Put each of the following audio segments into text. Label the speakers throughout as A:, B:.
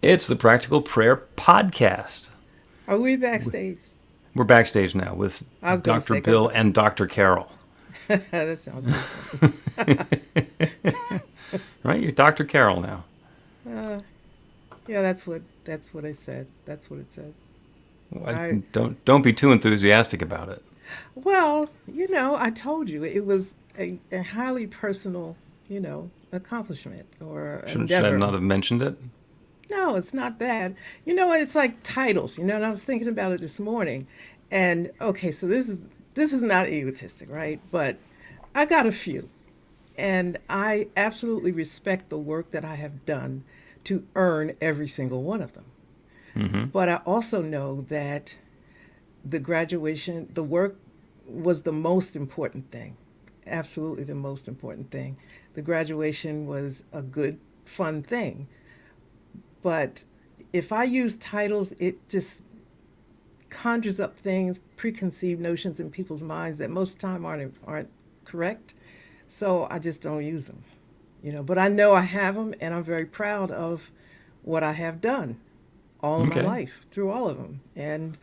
A: It's the Practical Prayer Podcast.
B: Are we backstage?
A: We're backstage now with Dr. Bill and Dr. Carol.
B: That sounds good.
A: Right? You're Dr. Carol now.
B: Yeah, that's what I said. That's what it said.
A: Well, don't be too enthusiastic about it.
B: Well, I told you it was a highly personal, accomplishment or
A: Should I not have mentioned it?
B: No, it's not that. It's like titles, and I was thinking about it this morning. And okay, so this is not egotistic, right? But I got a few. And I absolutely respect the work that I have done to earn every single one of them.
A: Mm-hmm.
B: But I also know that the graduation, the work was the most important thing. Absolutely the most important thing. The graduation was a good, fun thing. But if I use titles, it just conjures up things, preconceived notions in people's minds that most of the time aren't correct. So I just don't use them, But I know I have them, and I'm very proud of what I have done all of my life, through all of them. And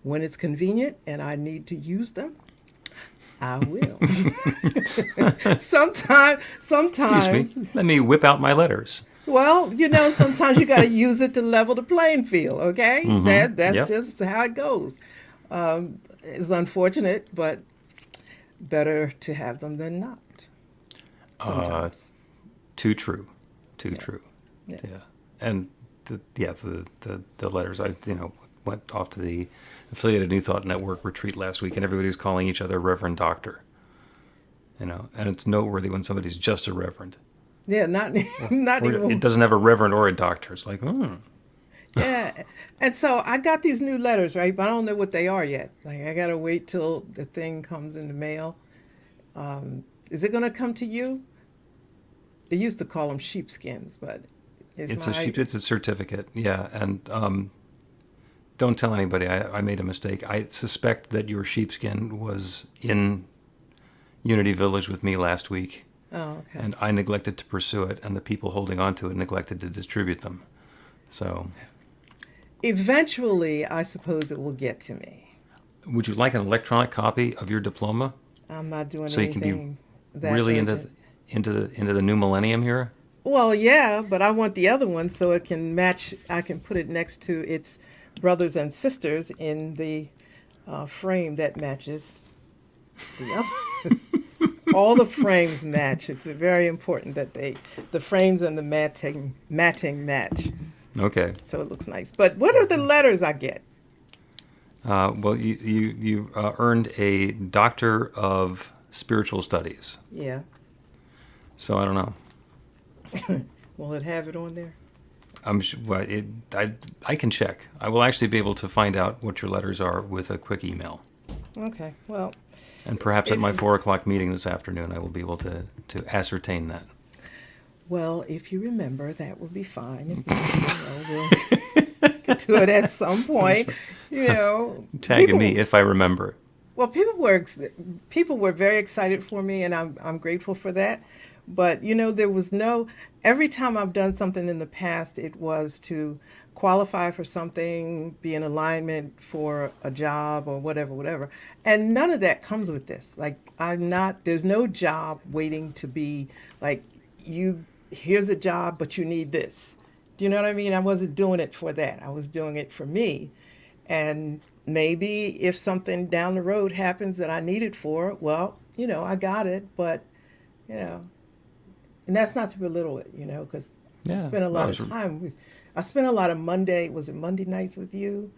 B: when it's convenient and I need to use them, I will. Sometimes.
A: Excuse me. Let me whip out my letters.
B: Well, sometimes you got to use it to level the playing field, okay?
A: Mm-hmm.
B: That's just how it goes. It's unfortunate, but better to have them than not. Sometimes.
A: Too true.
B: Yeah.
A: True. Yeah. And the letters, I went off to the Affiliated New Thought Network retreat last week, and everybody was calling each other Reverend Doctor. And it's noteworthy when somebody's just a Reverend.
B: Yeah, not even.
A: It doesn't have a Reverend or a Doctor. It's like,
B: Yeah, and so I got these new letters, right? But I don't know what they are yet. Like, I gotta wait till the thing comes in the mail. Is it gonna come to you? They used to call them sheepskins, but
A: it's a certificate. Yeah, and don't tell anybody. I made a mistake. I suspect that your sheepskin was in Unity Village with me last week.
B: Oh, okay.
A: And I neglected to pursue it, and the people holding on to it neglected to distribute them. So,
B: eventually, I suppose it will get to me.
A: Would you like an electronic copy of your diploma?
B: I'm not doing
A: so
B: anything.
A: So you can be
B: that
A: really
B: urgent.
A: into the new millennium here.
B: Well, yeah, but I want the other one so it can match. I can put it next to its brothers and sisters in the frame that matches the other. All the frames match. It's very important that the frames and the matting match.
A: Okay.
B: So it looks nice. But what are the letters I get?
A: Well, you earned a Doctor of Spiritual Studies.
B: Yeah.
A: So I don't know.
B: Will it have it on there?
A: I can check. I will actually be able to find out what your letters are with a quick email.
B: Okay. Well.
A: And perhaps at my 4:00 meeting this afternoon, I will be able to ascertain that.
B: Well, if you remember, that would be fine. We'll get to it at some point.
A: Tagging me if I remember.
B: Well, people were very excited for me, and I'm grateful for that. But there was every time I've done something in the past, it was to qualify for something, be in alignment for a job or whatever. And none of that comes with this. Like, there's no job waiting to be like, here's a job, but you need this. Do you know what I mean? I wasn't doing it for that. I was doing it for me. And maybe if something down the road happens that I need it for, well, I got it, but, and that's not to belittle it, because I spent a lot of time with, I spent a lot of Monday nights with you,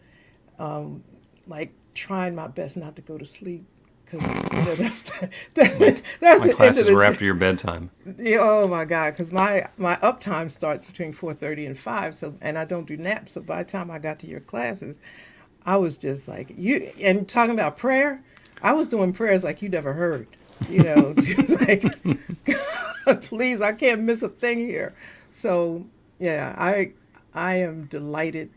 B: like trying my best not to go to sleep, because that's
A: my classes were after your bedtime.
B: Yeah, oh my God, because my uptime starts between 4:30 and 5, so, and I don't do naps, so by the time I got to your classes, I was just like, and talking about prayer, I was doing prayers like you never heard, just like, God, please, I can't miss a thing here. So yeah, I am delighted.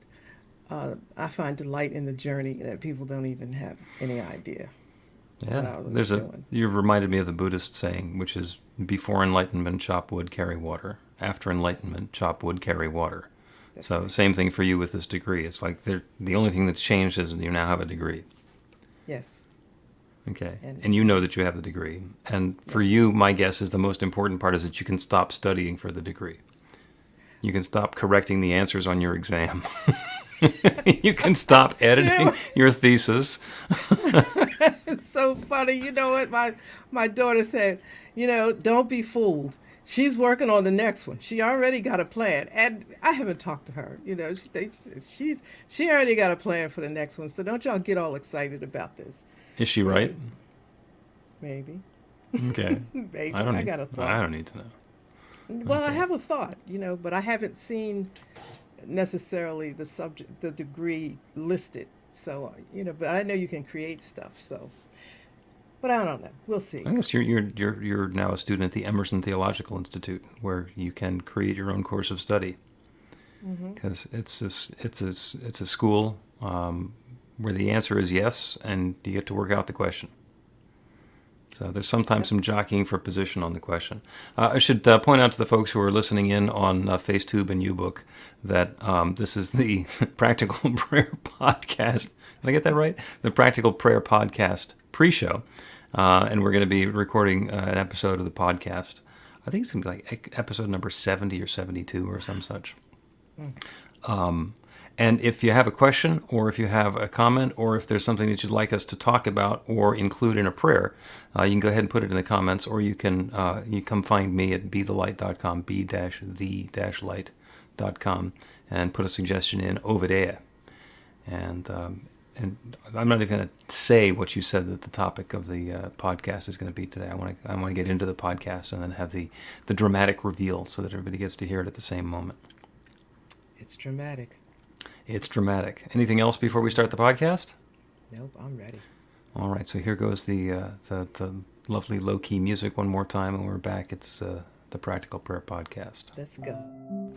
B: I find delight in the journey that people don't even have any idea.
A: Yeah, you've reminded me of the Buddhist saying, which is, before enlightenment, chop wood, carry water. After enlightenment, chop wood, carry water.
B: That's
A: So
B: right.
A: same thing for you with this degree. It's like the only thing that's changed is you now have a degree.
B: Yes.
A: Okay.
B: And
A: And you know that you have the degree. And for
B: yes.
A: you, my guess is the most important part is that you can stop studying for the degree. You can stop correcting the answers on your exam. You can stop
B: You
A: editing
B: know,
A: your thesis.
B: it's so funny. You know what my daughter said? Don't be fooled. She's working on the next one. She already got a plan, and I haven't talked to her. She already got a plan for the next one. So don't y'all get all excited about this.
A: Is she
B: You know,
A: right?
B: maybe,
A: Okay.
B: maybe I got a
A: I
B: thought.
A: don't need to know.
B: Well, I
A: Okay.
B: have a thought. But I haven't seen necessarily the degree listed. So but I know you can create stuff. So, but I don't know. We'll see.
A: I guess you're now a student at the Emerson Theological Institute, where you can create your own course of study,
B: Hmm.
A: because it's a school where the answer is yes, and you get to work out the question. So there's sometimes
B: Yep.
A: some jockeying for position on the question. I should point out to the folks who are listening in on FaceTube and UBook that this is the Practical Prayer Podcast. Did I get that right? The Practical Prayer Podcast pre-show. And we're going to be recording an episode of the podcast. I think it's going to be like episode number 70 or 72 or some such. And if you have a question, or if you have a comment, or if there's something that you'd like us to talk about or include in a prayer, you can go ahead and put it in the comments, or you can you come find me at bethelight.com, b-the-light.com, and put a suggestion in over there. And I'm not even going to say what you said that the topic of the podcast is going to be today. I want to get into the podcast and then have the dramatic reveal so that everybody gets to hear it at the same moment.
B: It's dramatic.
A: It's dramatic. Anything else before we start the podcast?
B: Nope, I'm ready.
A: All right, so here goes the lovely low-key music one more time, and we're back. It's the Practical Prayer Podcast.
B: Let's go.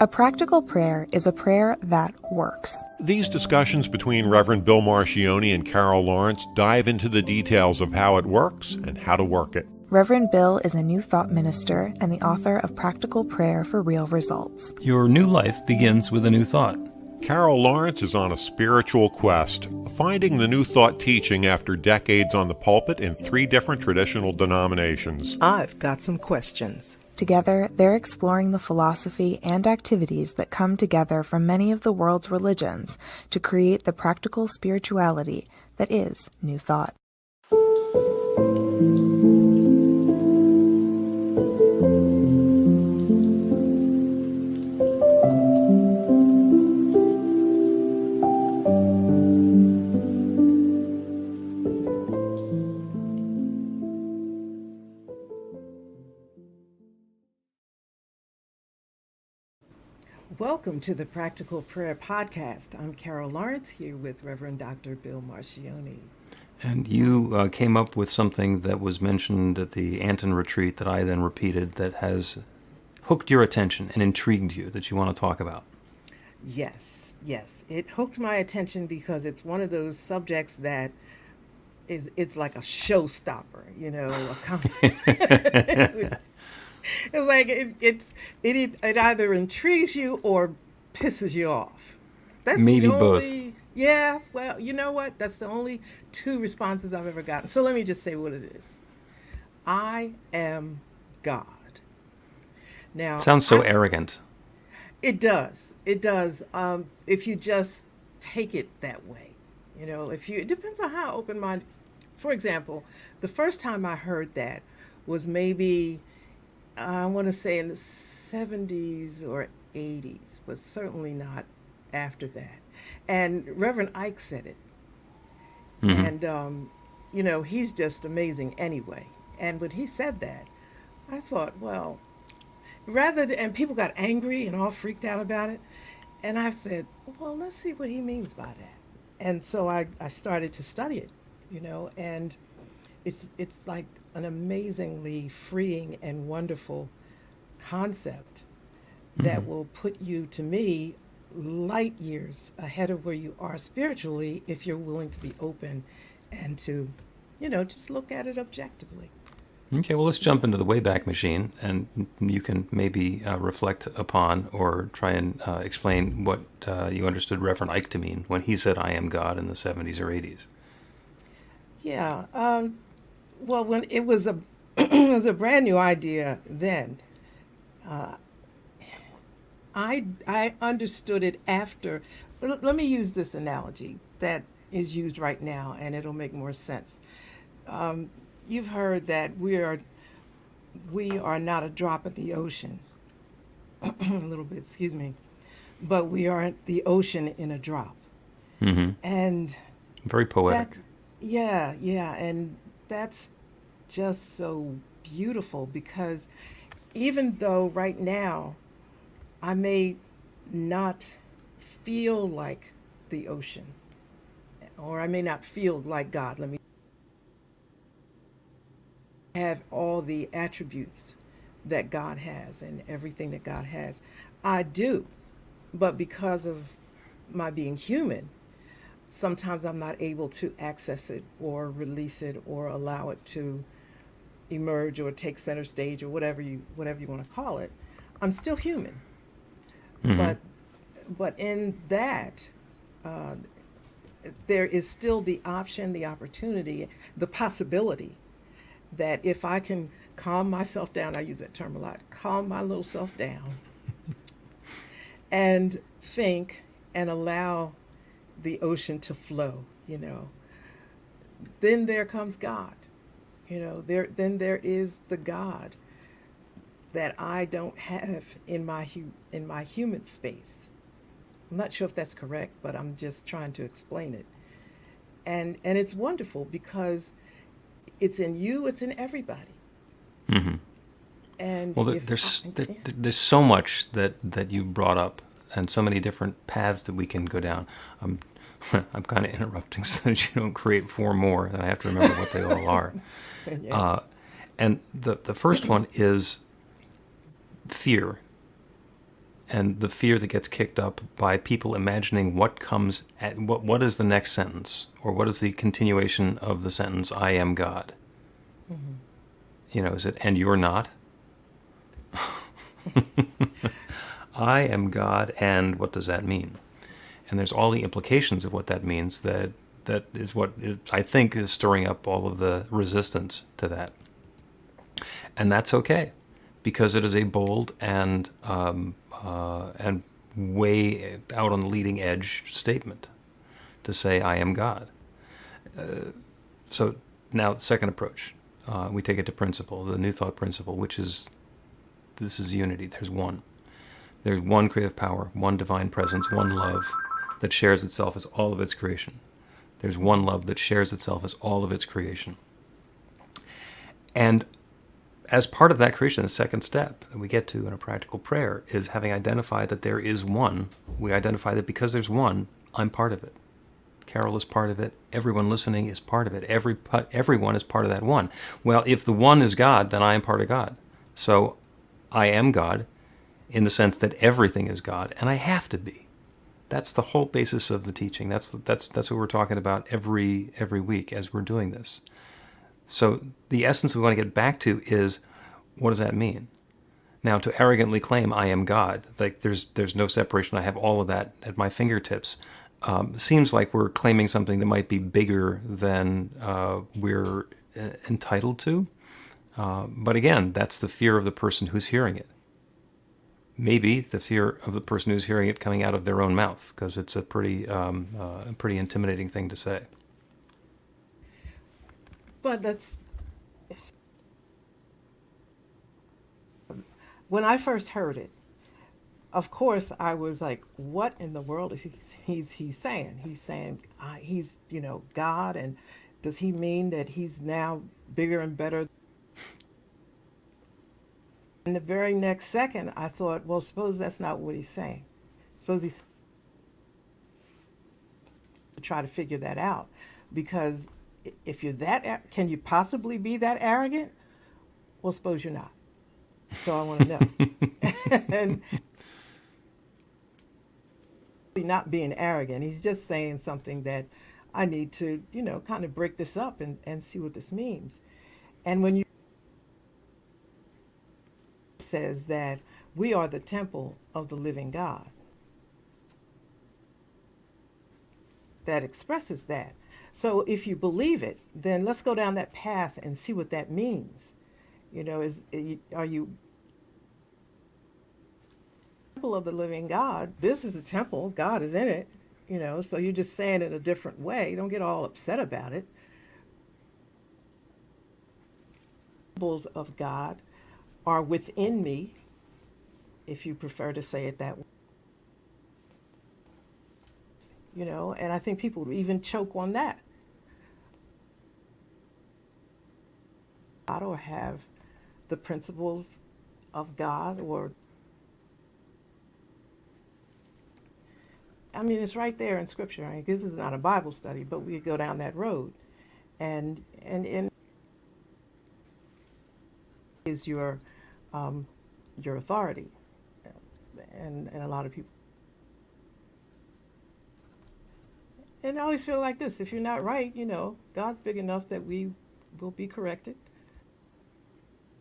C: A practical prayer is a prayer that works.
D: These discussions between Reverend Bill Marchiony and Carol Lawrence dive into the details of how it works and how to work it.
C: Reverend Bill is a New Thought minister and the author of Practical Prayer for Real Results.
A: Your new life begins with a new thought.
D: Carol Lawrence is on a spiritual quest, finding the New Thought teaching after decades on the pulpit in 3 different traditional denominations.
B: I've got some questions.
C: Together, they're exploring the philosophy and activities that come together from many of the world's religions to create the practical spirituality that is New Thought.
B: Welcome to the Practical Prayer Podcast. I'm Carol Lawrence here with Reverend Dr. Bill Marchiony.
A: And you came up with something that was mentioned at the Anton retreat that I then repeated that has hooked your attention and intrigued you that you want to talk about.
B: Yes. It hooked my attention because it's one of those subjects that it's like a showstopper, It's like it either intrigues you or pisses you off. That's
A: Maybe
B: the
A: both.
B: only, yeah, well, you know what? That's the only 2 responses I've ever gotten. So let me just say what it is. I am God. Now,
A: Sounds so arrogant.
B: it does. It does. If you just take it that way, it depends on how open-minded. For example, the first time I heard that was maybe, I want to say in the 70s or 80s, but certainly not after that. And Reverend Ike said it.
A: Mm-hmm.
B: And, he's just amazing anyway. And when he said that, I thought, well, and people got angry and all freaked out about it. And I said, well, let's see what he means by that. And so I started to study it, and it's like an amazingly freeing and wonderful concept that will put you, to me, light years ahead of where you are spiritually if you're willing to be open and to, just look at it objectively.
A: Okay, well, let's jump into the Wayback Machine, and you can maybe reflect upon or try and explain what you understood Reverend Ike to mean when he said, I am God in the 70s or 80s.
B: Yeah. Well, when it was a it was a brand new idea then. I understood it after. Let me use this analogy that is used right now, and it'll make more sense. You've heard that we are not a drop in the ocean. A little bit, excuse me, but we are the ocean in a drop.
A: Mm-hmm.
B: And
A: Very
B: that,
A: poetic.
B: yeah, yeah, and that's just so beautiful because even though right now I may not feel like the ocean, or I may not feel like God, let me have all the attributes that God has and everything that God has. I do, but because of my being human, sometimes I'm not able to access it or release it or allow it to emerge or take center stage or whatever you want to call it. I'm still human,
A: Mm-hmm.
B: but in that, uh, there is still the option, the opportunity, the possibility that if I can calm myself down, I use that term a lot, calm my little self down and think and allow the ocean to flow, then there comes God. Then there is the God that I don't have in my human space. I'm not sure if that's correct, but I'm just trying to explain it. And it's wonderful because it's in you, it's in everybody.
A: Mm-hmm.
B: And
A: Well,
B: if I, yeah.
A: there's so much that you brought up, and so many different paths that we can go down. I'm I'm kind of interrupting so that you don't create four more, and I have to remember what they all are.
B: Yeah.
A: Uh, and the first one is fear, and the fear that gets kicked up by people imagining what is the next sentence, or what is the continuation of the sentence, I am God.
B: Mhm.
A: Is it, and you're not? I am God, and what does that mean? And there's all the implications of what that means that is what I think is stirring up all of the resistance to that. And that's okay, because it is a bold and way out on the leading edge statement to say, I am God. So now the second approach, we take it to principle, the New Thought principle, which is, this is unity. There's one. There's one creative power, one divine presence, one love that shares itself as all of its creation. There's one love that shares itself as all of its creation. And as part of that creation, the second step that we get to in a practical prayer is having identified that there is one. We identify that because there's one, I'm part of it. Carol is part of it. Everyone listening is part of it. Everyone is part of that one. Well, if the one is God, then I am part of God. So I am God in the sense that everything is God, and I have to be. That's the whole basis of the teaching. That's what we're talking about every week as we're doing this. So the essence we want to get back to is, what does that mean? Now, to arrogantly claim I am God, like there's no separation, I have all of that at my fingertips, seems like we're claiming something that might be bigger than we're entitled to. But again, that's the fear of the person who's hearing it. Maybe the fear of the person who's hearing it coming out of their own mouth, because it's a pretty intimidating thing to say.
B: But when I first heard it, of course, I was like, "What in the world is he's saying? He's saying he's God, and does he mean that he's now bigger and better?" And the very next second, I thought, "Well, suppose that's not what he's saying. Suppose he's to try to figure that out, because if you're can you possibly be that arrogant? Well, suppose you're not. So I want to know." And not being arrogant. He's just saying something that I need to, kind of break this up and see what this means. And when you says that we are the temple of the living God. That expresses that. So if you believe it, then let's go down that path and see what that means. Are you temple of the living God? This is a temple. God is in it. So you're just saying it a different way. Don't get all upset about it. Temples of God are within me, if you prefer to say it that way. And I think people even choke on that. Or have the principles of God, it's right there in Scripture. This is not a Bible study, but we go down that road, and is your authority, and a lot of people. And I always feel like this: if you're not right, God's big enough that we will be corrected.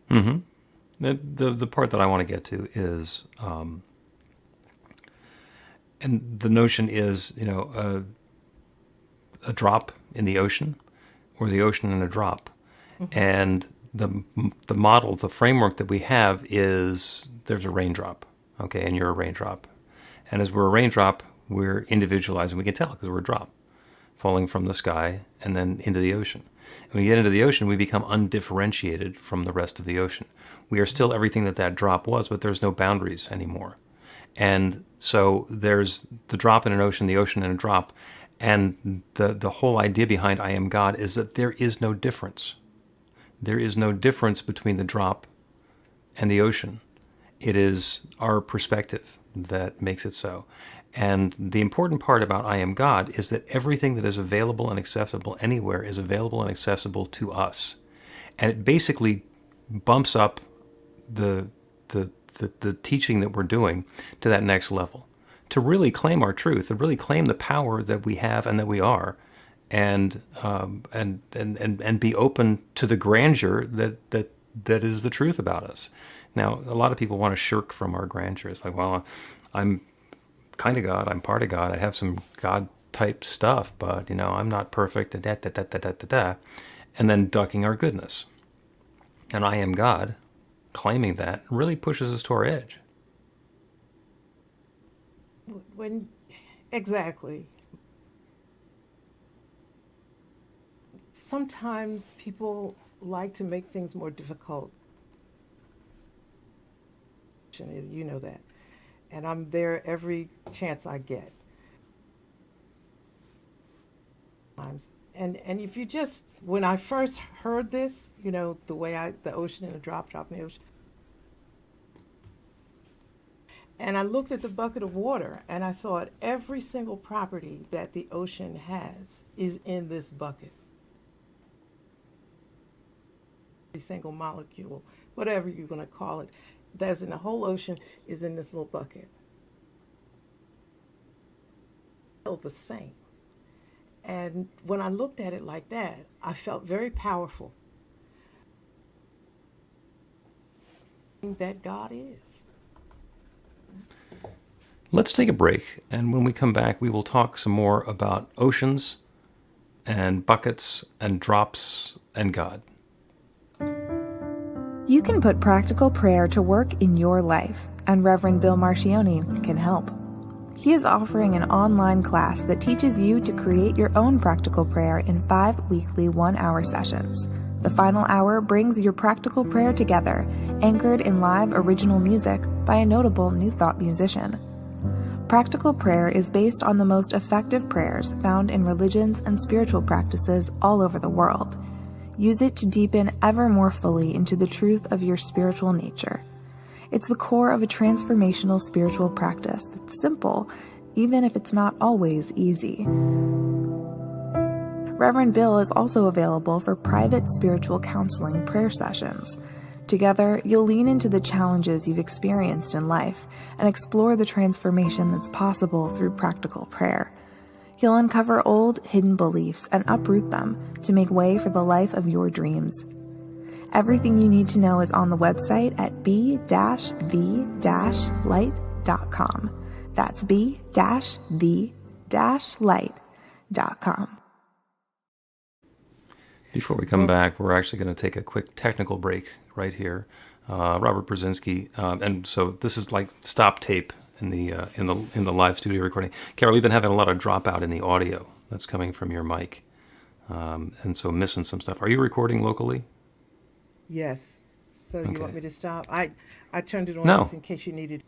A: Mm-hmm. The part that I want to get to is, and the notion is, a drop in the ocean, or the ocean in a drop, mm-hmm. And the model, the framework that we have is there's a raindrop, okay, and you're a raindrop, and as we're a raindrop, we're individualized, and we can tell because we're a drop falling from the sky and then into the ocean. When we get into the ocean, we become undifferentiated from the rest of the ocean. We are still everything that drop was, but there's no boundaries anymore. And so there's the drop in an ocean, the ocean in a drop, and the whole idea behind I am God is that there is no difference. There is no difference between the drop and the ocean. It is our perspective that makes it so. And the important part about I am God is that everything that is available and accessible anywhere is available and accessible to us. And it basically bumps up the teaching that we're doing to that next level. To really claim our truth, to really claim the power that we have and that we are, and be open to the grandeur that is the truth about us. Now, a lot of people want to shirk from our grandeur. It's like, well, I'm kind of God, I'm part of God, I have some God-type stuff, but, I'm not perfect, and then ducking our goodness. And I am God, claiming that, really pushes us to our edge.
B: Exactly. Sometimes people like to make things more difficult. You know that. And I'm there every chance I get. And if you just, when I first heard this, the way the ocean in a drop in the ocean. And I looked at the bucket of water and I thought every single property that the ocean has is in this bucket. Every single molecule, whatever you're going to call it, that's in the whole ocean is in this little bucket. The same. And when I looked at it like that, I felt very powerful. That God is.
A: Let's take a break, and when we come back, we will talk some more about oceans and buckets and drops and God.
C: You can put practical prayer to work in your life, and Reverend Bill Marchiony can help. He is offering an online class that teaches you to create your own practical prayer in 5 weekly 1-hour sessions. The final hour brings your practical prayer together, anchored in live original music by a notable New Thought musician. Practical prayer is based on the most effective prayers found in religions and spiritual practices all over the world. Use it to deepen ever more fully into the truth of your spiritual nature. It's the core of a transformational spiritual practice that's simple, even if it's not always easy. Reverend Bill is also available for private spiritual counseling prayer sessions. Together, you'll lean into the challenges you've experienced in life and explore the transformation that's possible through practical prayer. You'll uncover old, hidden beliefs and uproot them to make way for the life of your dreams. Everything you need to know is on the website at b-the-light.com. That's b-the-light.com.
A: Before we come back, we're actually going to take a quick technical break right here. Robert Brzezinski, and so this is like stop tape in the live studio recording. Carol, we've been having a lot of dropout in the audio that's coming from your mic, and so missing some stuff. Are you recording locally?
B: Yes. So
A: Okay.
B: you want me to stop? I turned it on
A: No.
B: just in case you needed.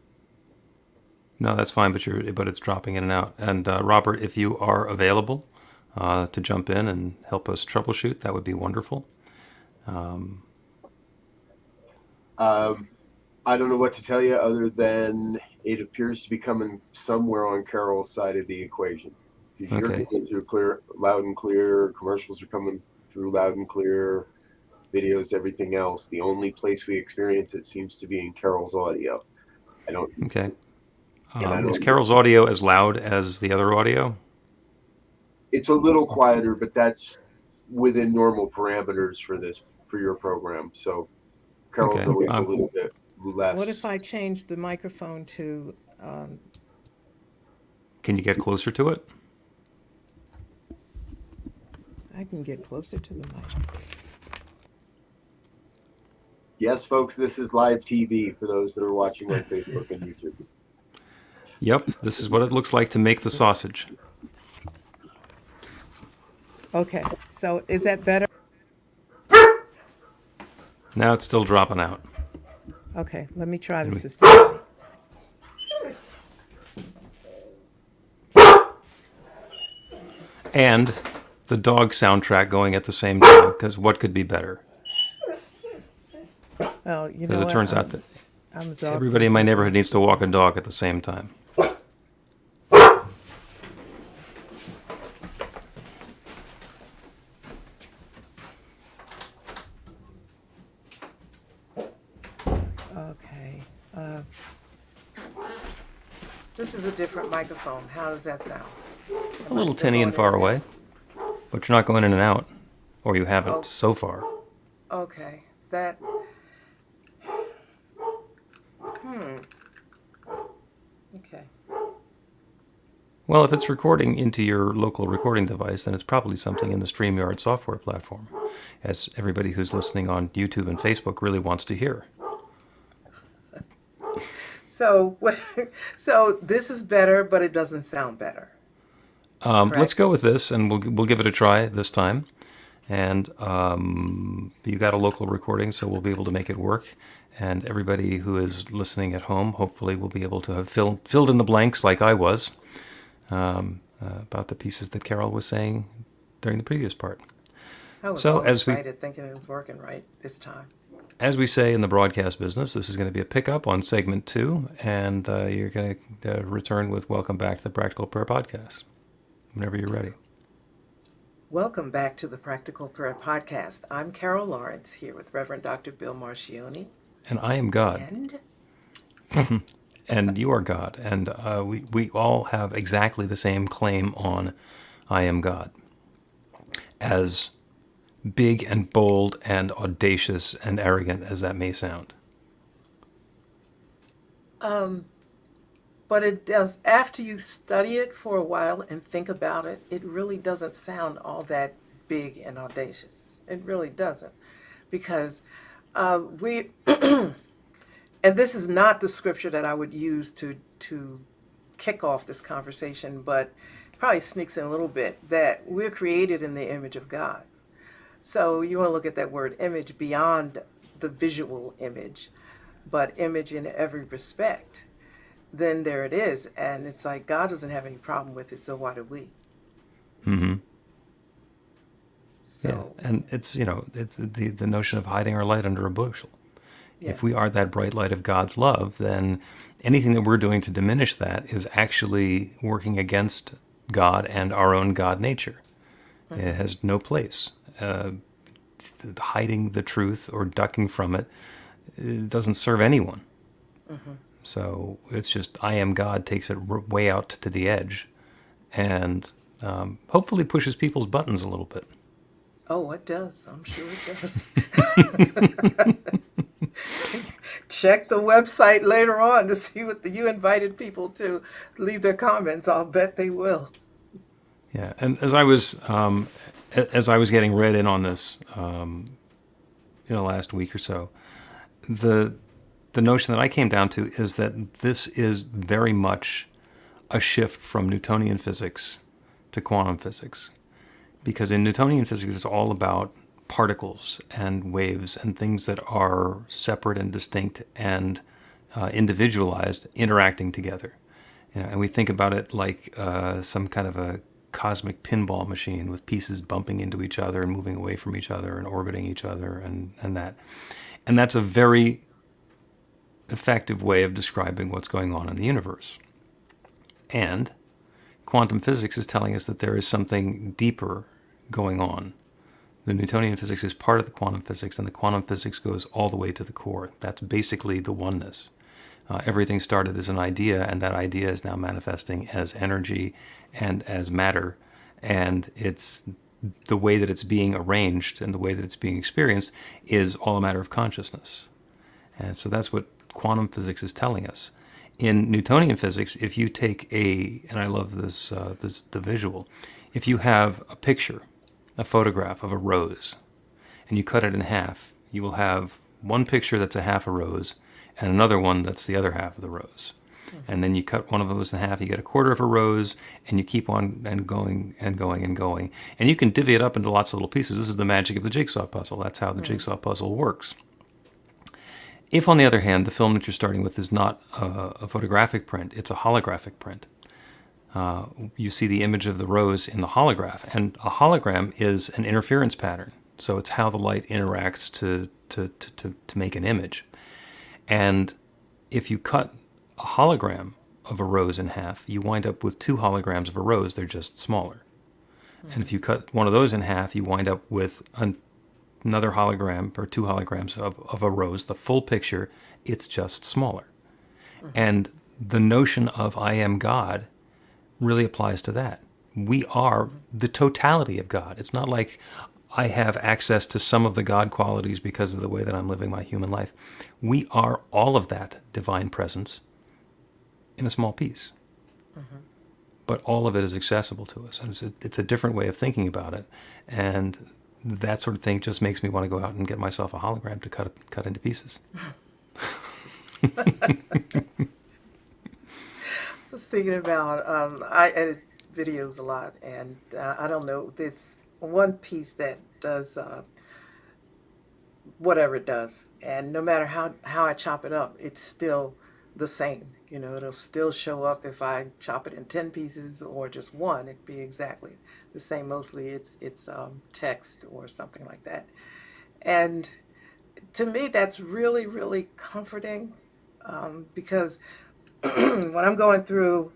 A: No, that's fine, but it's dropping in and out. And Robert, if you are available to jump in and help us troubleshoot, that would be wonderful.
E: I don't know what to tell you other than it appears to be coming somewhere on Carol's side of the equation. Because you're
A: Okay.
E: coming through clear, loud and clear. Commercials are coming through loud and clear. Videos, everything else. The only place we experience it seems to be in Carol's audio. I don't.
A: Okay.
E: And I
A: Is
E: don't.
A: Carol's audio as loud as the other audio?
E: It's a little quieter, but that's within normal parameters for your program. So Carol's
A: Okay.
E: always a little bit less.
B: What if I change the microphone to?
A: Can you get closer to it?
B: I can get closer to the mic.
E: Yes, folks, this is live TV for those that are watching on Facebook and YouTube.
A: Yep. This is what it looks like to make the sausage.
B: Okay. So is that better?
A: Now it's still dropping out.
B: Okay. Let me try the system.
A: And the dog soundtrack going at the same time, because what could be better?
B: Well, you know
A: Because it
B: what?
A: turns out that
B: I'm a dog
A: everybody in my
B: person, so-
A: neighborhood needs to walk a dog at the same time.
B: Okay. This is a different microphone. How does that sound?
A: A little tinny and far away, but you're not going in and out, or you haven't
B: Oh.
A: so far.
B: Okay. That. Okay.
A: Well, if it's recording into your local recording device, then it's probably something in the StreamYard software platform, as everybody who's listening on YouTube and Facebook really wants to hear.
B: So what? So this is better, but it doesn't sound better.
A: Let's
B: Correct.
A: go with this, and we'll give it a try this time. And you got a local recording, so we'll be able to make it work. And everybody who is listening at home, hopefully, will be able to have filled in the blanks like I was about the pieces that Carol was saying during the previous part.
B: I was
A: So,
B: all
A: as we-
B: excited thinking it was working right this time.
A: As we say in the broadcast business, this is going to be a pickup on segment 2, and you're going to return with Welcome Back to the Practical Prayer Podcast, whenever you're ready.
B: Welcome back to the Practical Prayer Podcast. I'm Carol Lawrence here with Reverend Dr. Bill Marchiony.
A: And I am God,
B: And
A: and you are God, and we all have exactly the same claim on I am God. As big and bold and audacious and arrogant as that may sound.
B: but it does, after you study it for a while and think about it, it really doesn't sound all that big and audacious. It really doesn't. Because we, and this is not the scripture that I would use to kick off this conversation, but probably sneaks in a little bit, that we're created in the image of God. So you want to look at that word image beyond the visual image, but image in every respect. Then there it is. And it's like God doesn't have any problem with it, so why do we?
A: Mm-hmm.
B: So,
A: Yeah, and it's the notion of hiding our light under a bushel.
B: yeah.
A: If we are that bright light of God's love, then anything that we're doing to diminish that is actually working against God and our own God nature. It has no place. Hiding the truth or ducking from it, doesn't serve anyone. So it's just I am God takes it way out to the edge, and hopefully pushes people's buttons a little bit.
B: Oh, it does. I'm sure it does. Check the website later on to see what you invited people to leave their comments. I'll bet they will.
A: Yeah, and as I was getting read in on this, last week or so, the notion that I came down to is that this is very much a shift from Newtonian physics to quantum physics, because in Newtonian physics it's all about particles and waves and things that are separate and distinct and individualized interacting together. And we think about it like some kind of a cosmic pinball machine with pieces bumping into each other and moving away from each other and orbiting each other and that. And that's a very effective way of describing what's going on in the universe. And quantum physics is telling us that there is something deeper going on. The Newtonian physics is part of the quantum physics, and the quantum physics goes all the way to the core. That's basically the oneness. Everything started as an idea, and that idea is now manifesting as energy and as matter. And it's the way that it's being arranged and the way that it's being experienced is all a matter of consciousness. And so that's what quantum physics is telling us. In Newtonian physics, if you take and I love this, the visual, if you have a picture, a photograph of a rose, and you cut it in half, you will have one picture that's a half a rose and another one that's the other half of the rose. And then you cut one of those in half, you get a quarter of a rose, and you keep on and going and going and going. And you can divvy it up into lots of little pieces. This is the magic of the jigsaw puzzle. That's how the jigsaw puzzle works. If, on the other hand, the film that you're starting with is not a photographic print, it's a holographic print. You see the image of the rose in the holograph, and a hologram is an interference pattern. So it's how the light interacts to make an image. And if you cut a hologram of a rose in half, you wind up with two holograms of a rose. They're just smaller. And if you cut one of those in half, you wind up with another hologram or two holograms of a rose, the full picture. It's just smaller. And the notion of I am God really applies to that. We are the totality of God. It's not like I have access to some of the God qualities because of the way that I'm living my human life. We are all of that divine presence in a small piece. But all of it is accessible to us. And it's a different way of thinking about it. And that sort of thing just makes me want to go out and get myself a hologram to cut into pieces.
B: I was thinking about, I edit videos a lot, and I don't know, it's one piece that does whatever it does. And no matter how I chop it up, it's still the same. It'll still show up if I chop it in 10 pieces or just one. It'd be exactly the same. Mostly it's text or something like that. And to me, that's really, really comforting because when I'm going through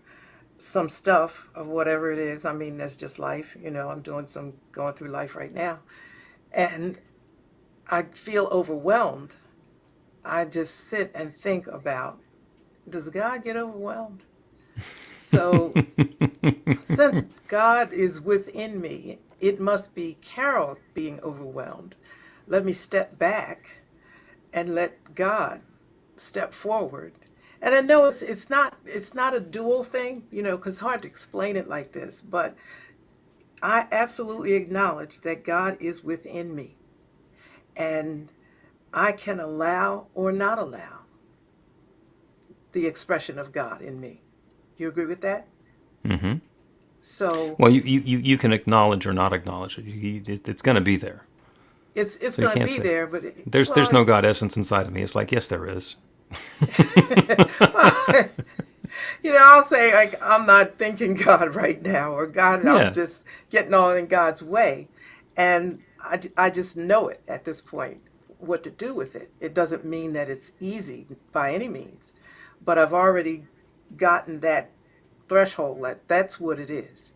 B: some stuff of whatever it is, I mean, that's just life. I'm going through life right now. And I feel overwhelmed. I just sit and think about, does God get overwhelmed? So since God is within me, it must be Carol being overwhelmed. Let me step back and let God step forward. And I know it's not a dual thing, because it's hard to explain it like this, but I absolutely acknowledge that God is within me. And I can allow or not allow the expression of God in me. You agree with that?
A: Mm-hmm.
B: So,
A: well, you can acknowledge or not acknowledge it. It's going to be there.
B: It's
A: So you
B: going to
A: can't
B: be
A: say,
B: there, but
A: there's no God essence inside of me. It's like, yes, there is.
B: I'll say like I'm not thinking God right now, or God,
A: Yeah.
B: I'm just getting all in God's way, and I just know it at this point what to do with it. It doesn't mean that it's easy by any means, but I've already gotten that threshold that's what it is.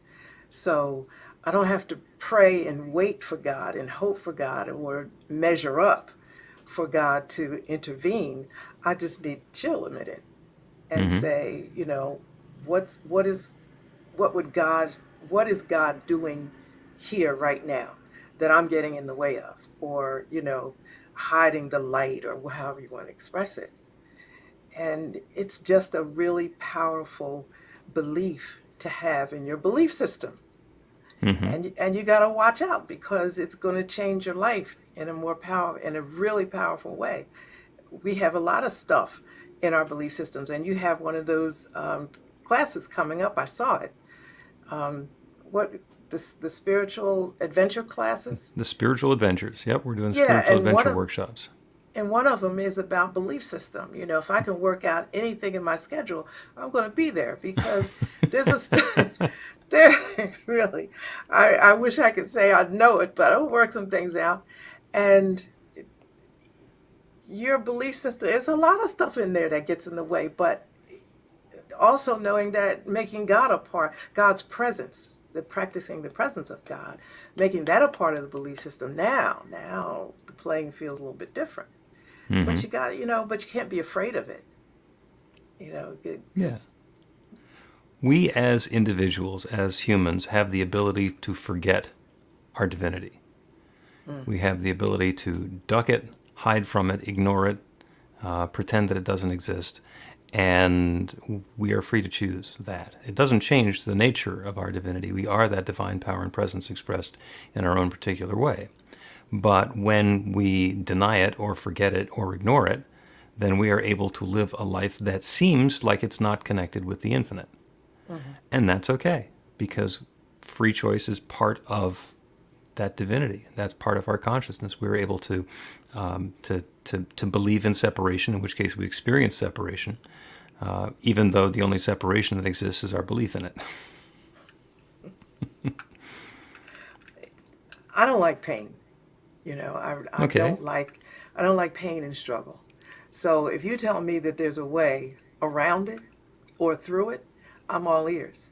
B: So I don't have to pray and wait for God and hope for God or measure up for God to intervene. I just need to chill a minute and say, what is God doing here right now? that I'm getting in the way of, or, hiding the light, or however you want to express it. And it's just a really powerful belief to have in your belief system.
A: Mm-hmm.
B: And you got to watch out, because it's going to change your life in a really powerful way. We have a lot of stuff in our belief systems, and you have one of those classes coming up. I saw it. What the spiritual adventure classes?
A: The spiritual adventures. Yep, we're doing
B: Yeah,
A: spiritual
B: and
A: adventure workshops.
B: one of them is about belief system. If I can work out anything in my schedule, I'm going to be there, because there's there really. I wish I could say I know it, but I'll work some things out, and your belief system. There's a lot of stuff in there that gets in the way, but also knowing that making God a part, God's presence, practicing the presence of God, making that a part of the belief system. Now the playing field's a little bit different.
A: Mm-hmm.
B: But you got, but you can't be afraid of it.
A: Yeah. We as individuals, as humans, have the ability to forget our divinity. We have the ability to duck it, hide from it, ignore it, pretend that it doesn't exist, and we are free to choose that. It doesn't change the nature of our divinity. We are that divine power and presence expressed in our own particular way. But when we deny it or forget it or ignore it, then we are able to live a life that seems like it's not connected with the infinite. Mm-hmm. And that's okay, because free choice is part of that divinity. That's part of our consciousness. We're able to believe in separation, in which case we experience separation, even though the only separation that exists is our belief in it.
B: I don't like pain. I
A: Okay.
B: don't like pain and struggle. So if you tell me that there's a way around it or through it, I'm all ears.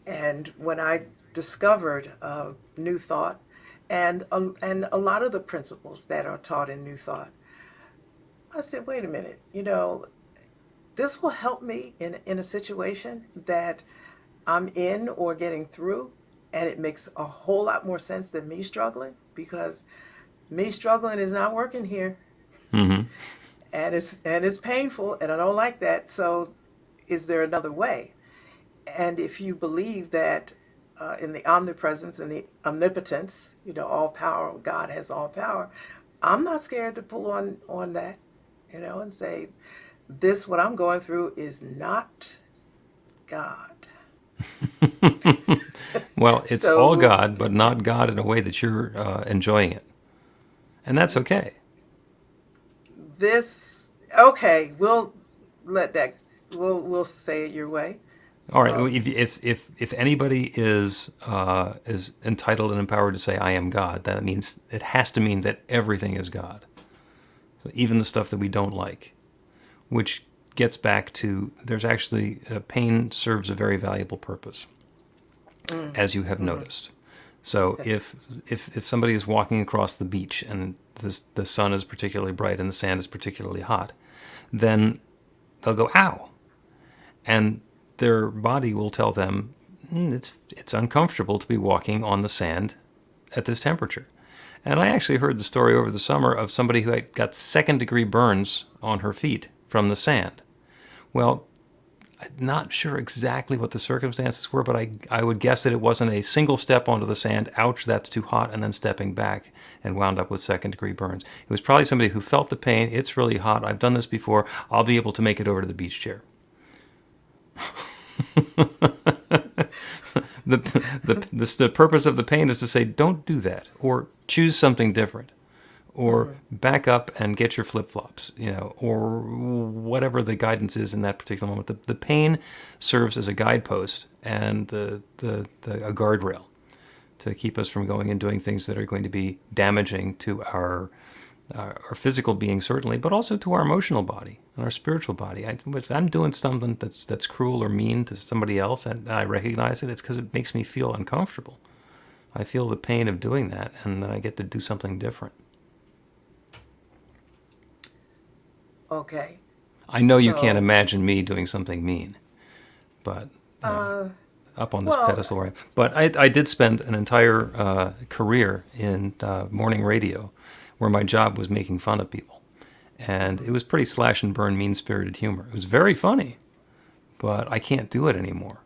B: And when I discovered New Thought and a lot of the principles that are taught in New Thought, I said, wait a minute, this will help me in a situation that I'm in or getting through, and it makes a whole lot more sense than me struggling, because me struggling is not working here.
A: Mm-hmm.
B: And it's painful, and I don't like that. So is there another way? And if you believe that in the omnipresence and the omnipotence, all power, God has all power, I'm not scared to pull on that, and say, this, what I'm going through, is not God.
A: Well, it's all God, but not God in a way that you're enjoying it. And that's okay.
B: Okay, we'll let that, we'll say it your way.
A: All right. If anybody is entitled and empowered to say I am God, that means it has to mean that everything is God. So even the stuff that we don't like, which gets back to there's actually pain serves a very valuable purpose, as you have noticed. So if somebody is walking across the beach and the sun is particularly bright and the sand is particularly hot, then they'll go, ow. And their body will tell them, it's uncomfortable to be walking on the sand at this temperature. And I actually heard the story over the summer of somebody who had got second-degree burns on her feet from the sand. Well, I'm not sure exactly what the circumstances were, but I would guess that it wasn't a single step onto the sand, ouch, that's too hot, and then stepping back and wound up with second-degree burns. It was probably somebody who felt the pain, it's really hot, I've done this before, I'll be able to make it over to the beach chair. The purpose of the pain is to say, don't do that, or choose something different, or back up and get your flip-flops, or whatever the guidance is in that particular moment. The pain serves as a guidepost and a guardrail to keep us from going and doing things that are going to be damaging to our physical being, certainly, but also to our emotional body and our spiritual body. If I'm doing something that's cruel or mean to somebody else and I recognize it, it's because it makes me feel uncomfortable. I feel the pain of doing that, and then I get to do something different.
B: Okay.
A: I know you can't imagine me doing something mean, but up on this
B: Well,
A: pedestal, right? But I did spend an entire career in morning radio, where my job was making fun of people, and it was pretty slash and burn, mean-spirited humor. It was very funny, but I can't do it anymore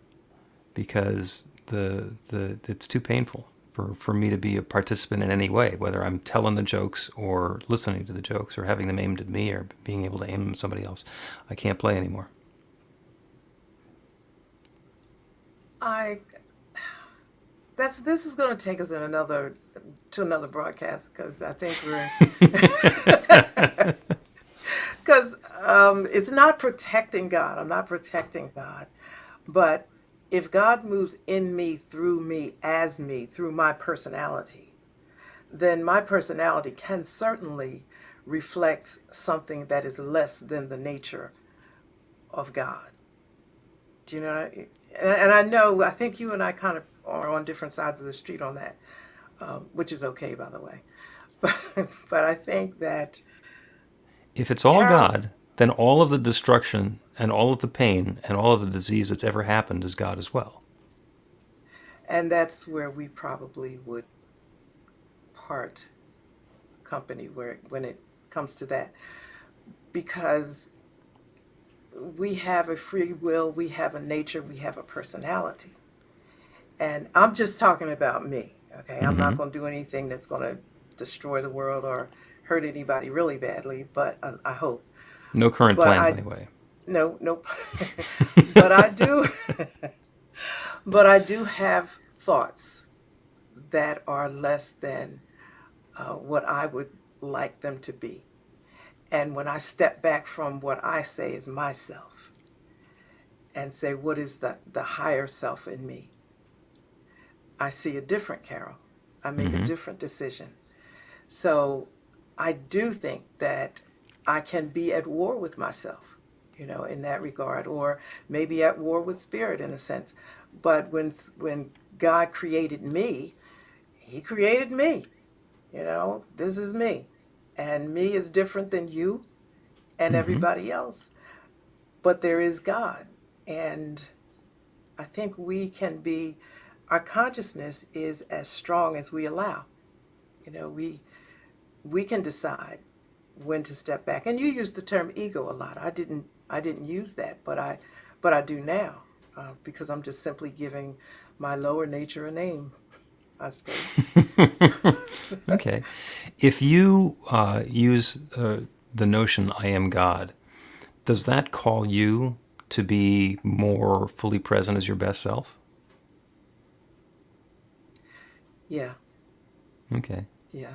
A: because it's too painful for me to be a participant in any way, whether I'm telling the jokes or listening to the jokes or having them aimed at me or being able to aim them at somebody else. I can't play anymore.
B: This is going to take us to another broadcast, because I think we're because it's not protecting God. I'm not protecting God, but if God moves in me, as me, through my personality, then my personality can certainly reflect something that is less than the nature of God. Do you know? And I know, I think you and I kind of are on different sides of the street on that, which is okay, by the way. But I think that
A: if it's all
B: Carol,
A: God, then all of the destruction and all of the pain and all of the disease that's ever happened is God as well.
B: and that's where we probably would part company when it comes to that, because we have a free will, we have a nature, we have a personality. And I'm just talking about me, okay? I'm not going to do anything that's going to destroy the world or hurt anybody really badly, but I hope.
A: No current
B: But
A: plans anyway.
B: No, nope. But I do, but I do have thoughts that are less than what I would like them to be. And when I step back from what I say is myself and say, what is the higher self in me? I see a different Carol. I make a different decision. So I do think that I can be at war with myself, in that regard, or maybe at war with spirit in a sense. But when God created me, he created me. This is me. And me is different than you and everybody else. But there is God. And I think our consciousness is as strong as we allow. We can decide when to step back. And you use the term ego a lot. I didn't use that, but I do now, because I'm just simply giving my lower nature a name, I suppose.
A: Okay. If you use the notion I am God, does that call you to be more fully present as your best self?
B: Yeah.
A: Okay.
B: Yeah.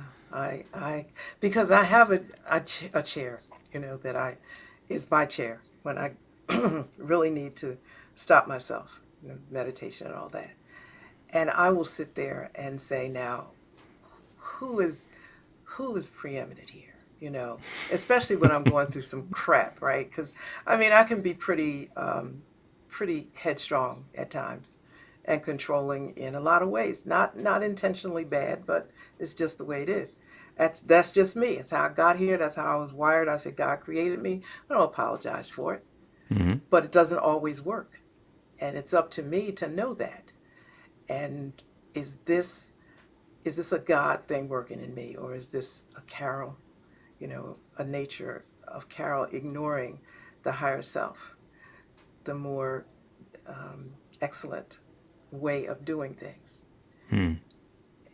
B: Because I have a chair, that is my chair when I really need to stop myself, meditation and all that. And I will sit there and say, now, who is preeminent here? Especially when I'm going through some crap, right? Because I can be pretty headstrong at times and controlling in a lot of ways. Not intentionally bad, but it's just the way it is. That's just me. It's how I got here. That's how I was wired. I said God created me. I don't apologize for it. But it doesn't always work. And it's up to me to know that. And is this a God thing working in me, or is this a Carol, a nature of Carol ignoring the higher self, the more excellent way of doing things?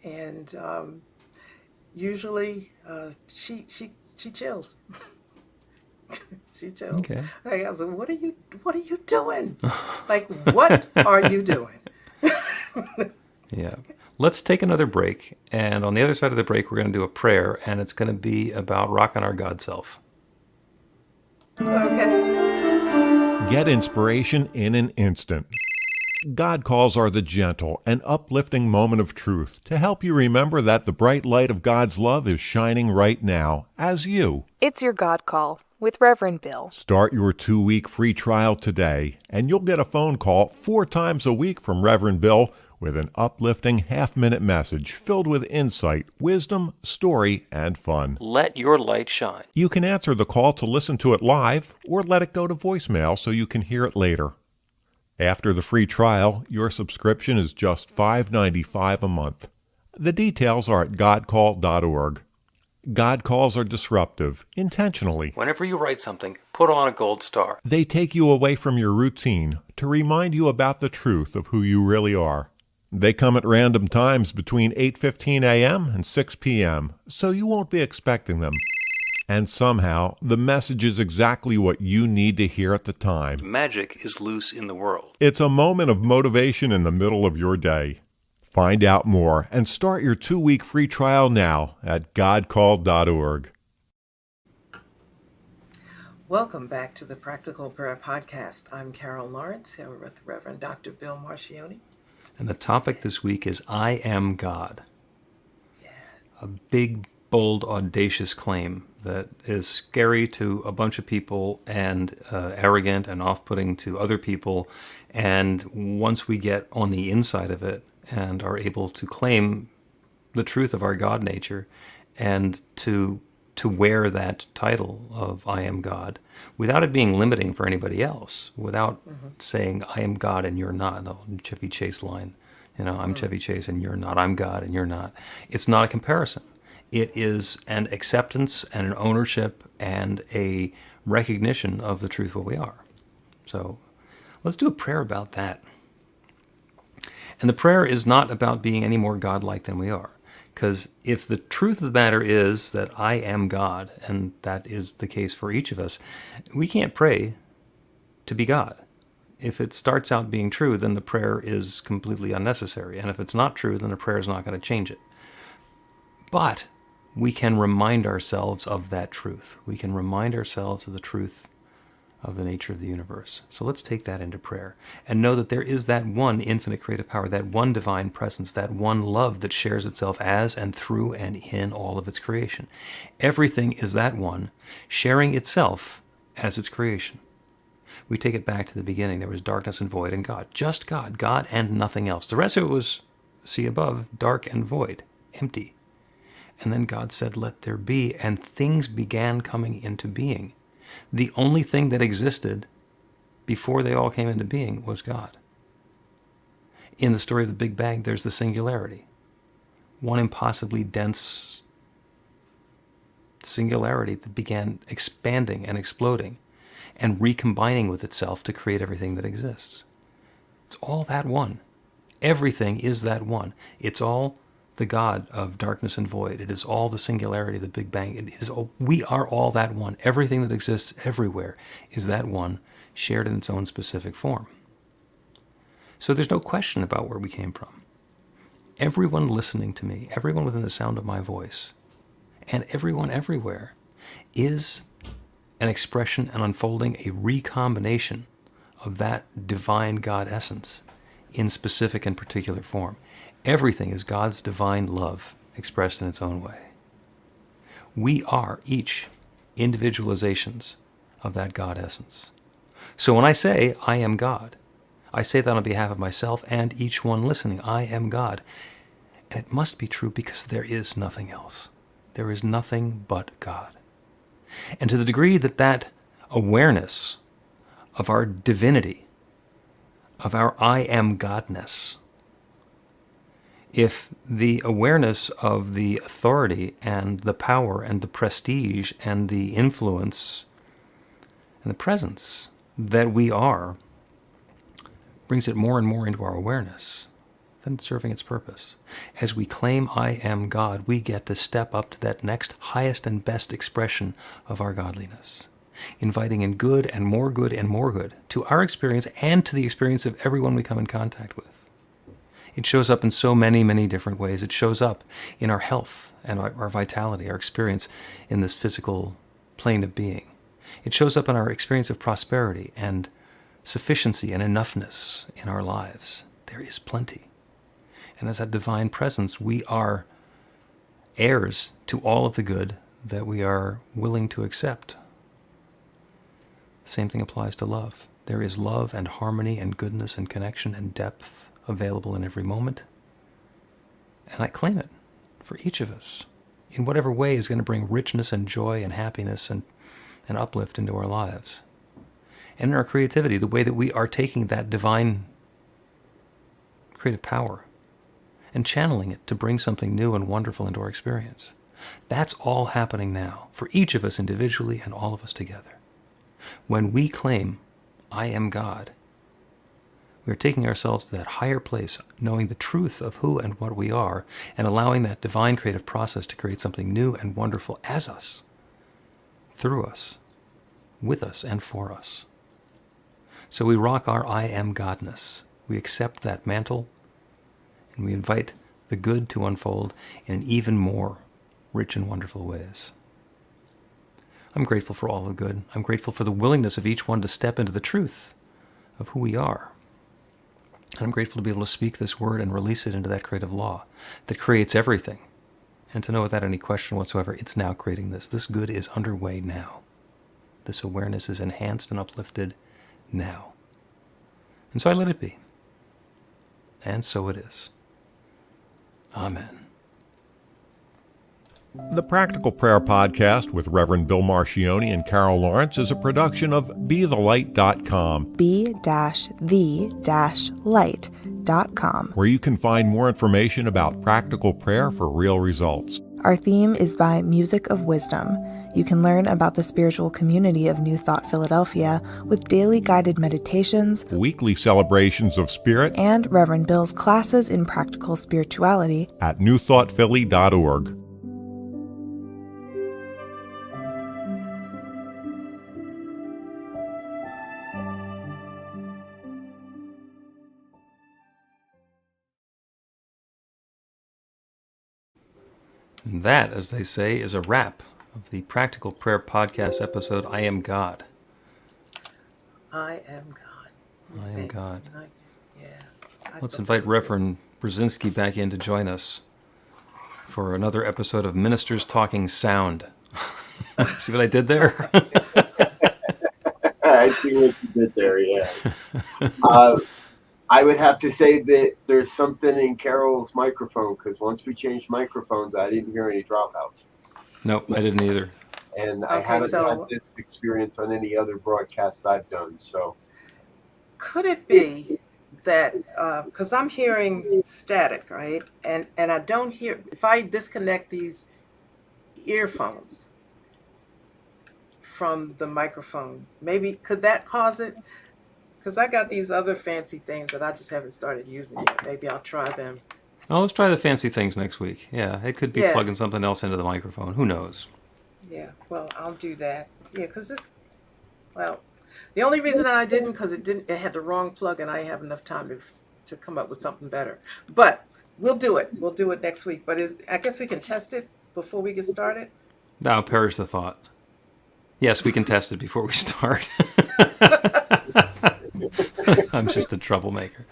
B: And usually she chills. She chills.
A: Okay.
B: Like, I was like, what are you doing? Like, what are you doing?
A: Yeah. Let's take another break. And on the other side of the break, we're going to do a prayer, and it's going to be about rocking our God self.
B: Okay.
D: Get inspiration in an instant. God calls are the gentle and uplifting moment of truth to help you remember that the bright light of God's love is shining right now as you.
C: It's your God Call with Reverend Bill.
D: Start your 2-week free trial today, and you'll get a phone call 4 times a week from Reverend Bill with an uplifting half-minute message filled with insight, wisdom, story, and fun.
A: Let your light shine.
D: You can answer the call to listen to it live or let it go to voicemail so you can hear it later. After the free trial, your subscription is just $5.95 a month. The details are at godcall.org. God calls are disruptive, intentionally.
A: Whenever you write something, put on a gold star.
D: They take you away from your routine to remind you about the truth of who you really are. They come at random times between 8:15 a.m. and 6 p.m., so you won't be expecting them. And somehow, the message is exactly what you need to hear at the time.
A: Magic is loose in the world.
D: It's a moment of motivation in the middle of your day. Find out more and start your 2-week free trial now at godcalled.org.
B: Welcome back to the Practical Prayer Podcast. I'm Carol Lawrence, here with Reverend Dr. Bill Marchiony.
A: And the topic this week is I am God. A big, bold, audacious claim that is scary to a bunch of people and arrogant and off-putting to other people. And once we get on the inside of it and are able to claim the truth of our God nature and to wear that title of I am God without it being limiting for anybody else, without saying I am God and you're not, the Chevy Chase line, I'm Chevy Chase and you're not, I'm God and you're not. It's not a comparison. It is an acceptance and an ownership and a recognition of the truth of what we are. So let's do a prayer about that. And the prayer is not about being any more godlike than we are. Because if the truth of the matter is that I am God, and that is the case for each of us, we can't pray to be God. If it starts out being true, then the prayer is completely unnecessary. And if it's not true, then the prayer is not going to change it. But we can remind ourselves of that truth. We can remind ourselves of the truth of the nature of the universe. So let's take that into prayer and know that there is that one infinite creative power, that one divine presence, that one love that shares itself as and through and in all of its creation. Everything is that one sharing itself as its creation. We take it back to the beginning. There was darkness and void and God. Just God. God and nothing else. The rest of it was, see above, dark and void, empty. And then God said, let there be, and things began coming into being. The only thing that existed before they all came into being was God. In the story of the Big Bang, there's the singularity. One impossibly dense singularity that began expanding and exploding and recombining with itself to create everything that exists. It's all that one. Everything is that one. It's all the God of darkness and void. It is all the singularity, the Big Bang. It is all, we are all that one. Everything that exists everywhere is that one, shared in its own specific form. So there's no question about where we came from. Everyone listening to me, everyone within the sound of my voice, and everyone everywhere is an expression and unfolding a recombination of that divine God essence in specific and particular form. Everything is God's divine love expressed in its own way. We are each individualizations of that God essence. So when I say, I am God, I say that on behalf of myself and each one listening. I am God. And it must be true because there is nothing else. There is nothing but God. And to the degree that that awareness of our divinity, of our I am Godness, if the awareness of the authority and the power and the prestige and the influence and the presence that we are brings it more and more into our awareness, then it's serving its purpose. As we claim I am God, we get to step up to that next highest and best expression of our godliness, inviting in good and more good and more good to our experience and to the experience of everyone we come in contact with. It shows up in so many, many different ways. It shows up in our health and our vitality, our experience in this physical plane of being. It shows up in our experience of prosperity and sufficiency and enoughness in our lives. There is plenty. And as that divine presence, we are heirs to all of the good that we are willing to accept. The same thing applies to love. There is love and harmony and goodness and connection and depth available in every moment. And I claim it for each of us in whatever way is going to bring richness and joy and happiness and uplift into our lives. and in our creativity, the way that we are taking that divine creative power and channeling it to bring something new and wonderful into our experience. That's all happening now for each of us individually and all of us together. When we claim, I am God, we are taking ourselves to that higher place, knowing the truth of who and what we are, and allowing that divine creative process to create something new and wonderful as us, through us, with us, and for us. So we rock our I am Godness. We accept that mantle, and we invite the good to unfold in even more rich and wonderful ways. I'm grateful for all the good. I'm grateful for the willingness of each one to step into the truth of who we are. And I'm grateful to be able to speak this word and release it into that creative law that creates everything. And to know without any question whatsoever, it's now creating this. This good is underway now. This awareness is enhanced and uplifted now. And so I let it be. And so it is. Amen.
D: The Practical Prayer Podcast with Reverend Bill Marchiony and Carol Lawrence is a production of BeTheLight.com,
C: be-the-light.com,
D: where you can find more information about practical prayer for real results.
C: Our theme is by Music of Wisdom. You can learn about the spiritual community of New Thought Philadelphia with daily guided meditations,
D: Weekly celebrations of spirit,
C: and Reverend Bill's classes in practical spirituality
D: at newthoughtphilly.org.
A: And that, as they say, is a wrap of the Practical Prayer Podcast episode, I Am God.
B: I am God.
A: I am God.
B: Yeah.
A: Let's invite Reverend Brzezinski back in to join us for another episode of Ministers Talking Sound. See what I did there?
E: I see what you did there, yeah. I would have to say that there's something in Carol's microphone, because once we changed microphones, I didn't hear any dropouts.
A: Nope, I didn't either.
E: And I haven't had this experience on any other broadcasts I've done. So
B: could it be that, because I'm hearing static, right? And I don't hear, if I disconnect these earphones from the microphone, maybe, could that cause it? Because I got these other fancy things that I just haven't started using yet. Maybe I'll try them.
A: Oh, let's try the fancy things next week. Yeah, it could be
B: Yeah.
A: plugging something else into the microphone. Who knows?
B: Yeah, well, I'll do that. Yeah, because the only reason that I didn't, because it had the wrong plug and I didn't have enough time to come up with something better. But we'll do it. We'll do it next week. But I guess we can test it before we get started.
A: Now perish the thought. Yes, we can test it before we start. I'm just a troublemaker.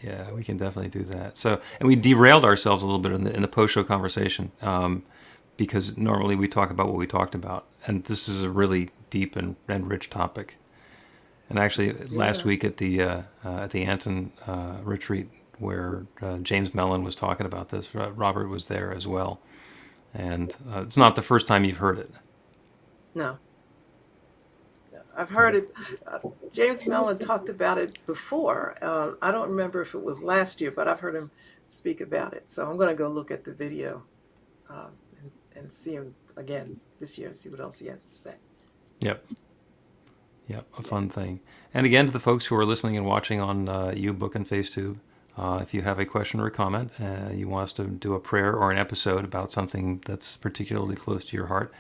A: Yeah, we can definitely do that. So, and we derailed ourselves a little bit in the post-show conversation because normally we talk about what we talked about, and this is a really deep and rich topic. And actually, last week at the Anton retreat, where James Mellon was talking about this, Robert was there as well, and it's not the first time you've heard it.
B: No. I've heard it. James Mellon talked about it before. I don't remember if it was last year, but I've heard him speak about it. So I'm going to go look at the video and see him again this year and see what else he has to say.
A: Yep, a fun thing. And again, to the folks who are listening and watching on YouBook and FaceTube, if you have a question or a comment, you want us to do a prayer or an episode about something that's particularly close to your heart,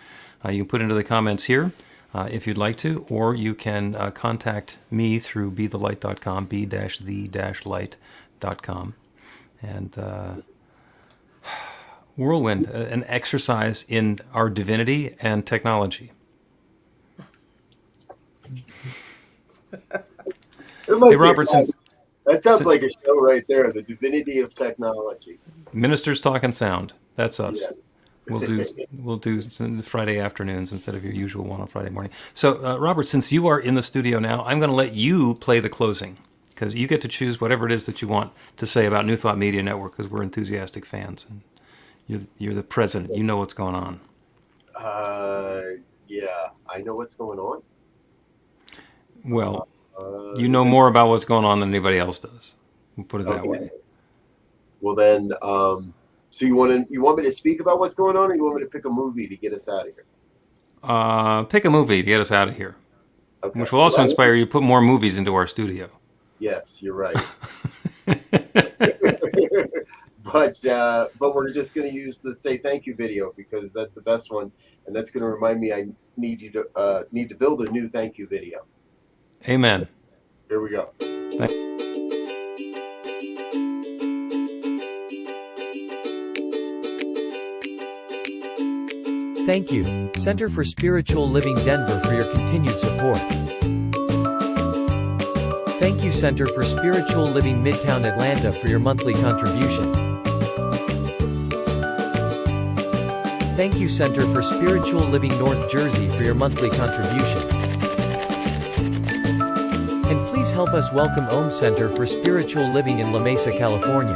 A: you can put into the comments here. If you'd like to, or you can contact me through BeTheLight.com, be-the-light.com. And Whirlwind, an exercise in our divinity and technology. Hey, Robertson.
E: That sounds like a show right there, the divinity of technology.
A: Ministers Talking Sound. That's us.
E: Yes.
A: We'll do Friday afternoons instead of your usual one on Friday morning. So, Robert, since you are in the studio now, I'm going to let you play the closing because you get to choose whatever it is that you want to say about New Thought Media Network because we're enthusiastic fans and you're the president. You know what's going on.
E: Yeah, I know what's going on.
A: Well, you know more about what's going on than anybody else does. We'll put it that way.
E: Well then, so you want me to speak about what's going on, or you want me to pick a movie to get us out of here?
A: Pick a movie to get us out of here,
E: Okay.
A: which will also inspire you to put more movies into our studio.
E: Yes, you're right. But we're just going to use the say thank you video because that's the best one, and that's going to remind me I need to build a new thank you video.
A: Amen.
E: Here we go.
F: Thank you, Center for Spiritual Living Denver, for your continued support. Thank you, Center for Spiritual Living Midtown Atlanta, for your monthly contribution. Thank you, Center for Spiritual Living North Jersey, for your monthly contribution. And please help us welcome Om Center for Spiritual Living in La Mesa, California.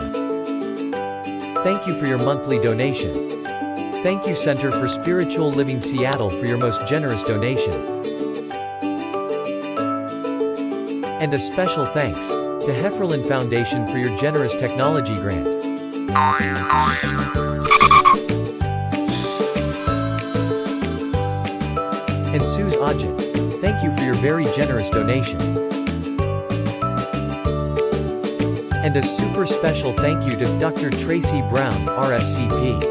F: Thank you for your monthly donation. Thank you, Center for Spiritual Living Seattle, for your most generous donation. And a special thanks to Hefferlin Foundation for your generous technology grant. And Suze Ajit, thank you for your very generous donation. And a super special thank you to Dr. Tracy Brown, RSCP.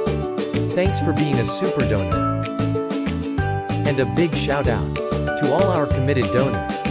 F: Thanks for being a super donor. And a big shout out to all our committed donors.